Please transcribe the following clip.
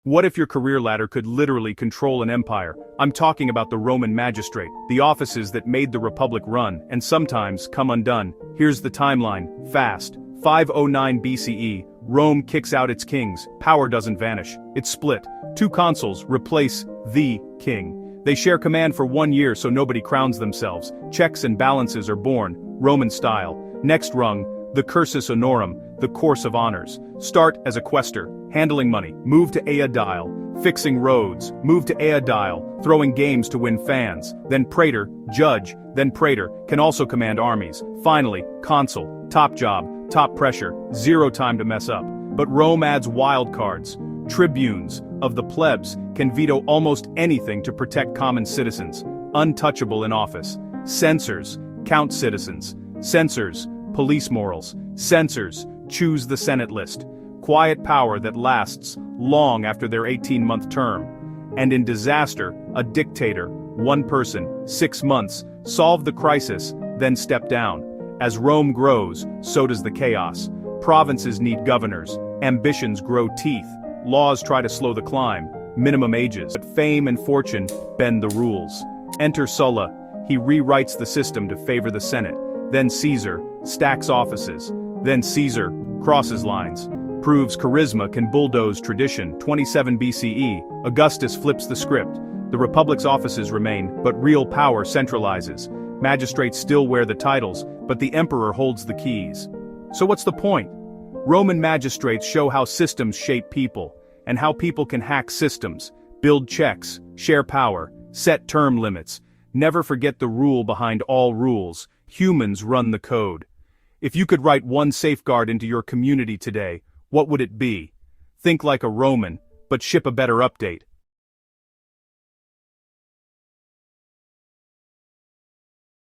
What if your career ladder could literally control an empire? I'm talking about the Roman magistrate, the offices that made the Republic run, and sometimes come undone. Here's the timeline, fast. 509 BCE, Rome kicks out its kings, power doesn't vanish, it's split. 2 consuls replace the king. They share command for 1 year so nobody crowns themselves. Checks and balances are born, Roman style. Next rung, the Cursus Honorum, the course of honors. Start as a quaestor, handling money, move to aedile, fixing roads, move to aedile, throwing games to win fans, then praetor, judge, then praetor, can also command armies. Finally, consul, top job, top pressure, zero time to mess up. But Rome adds wild cards. Tribunes of the plebs can veto almost anything to protect common citizens, untouchable in office. Censors count citizens. Censors police morals. Censors choose the Senate list. Quiet power that lasts long after their 18-month term. And in disaster, a dictator, one person, 6 months, solve the crisis, then step down. As Rome grows, so does the chaos. Provinces need governors, ambitions grow teeth, laws try to slow the climb, minimum ages. But fame and fortune bend the rules. Enter Sulla, he rewrites the system to favor the Senate. Then Caesar stacks offices. Then Caesar crosses lines. Proves charisma can bulldoze tradition. 27 BCE, Augustus flips the script. The Republic's offices remain, but real power centralizes. Magistrates still wear the titles, but the emperor holds the keys. So what's the point? Roman magistrates show how systems shape people, and how people can hack systems, build checks, share power, set term limits. Never forget the rule behind all rules: humans run the code. If you could write one safeguard into your community today, what would it be? Think like a Roman, but ship a better update.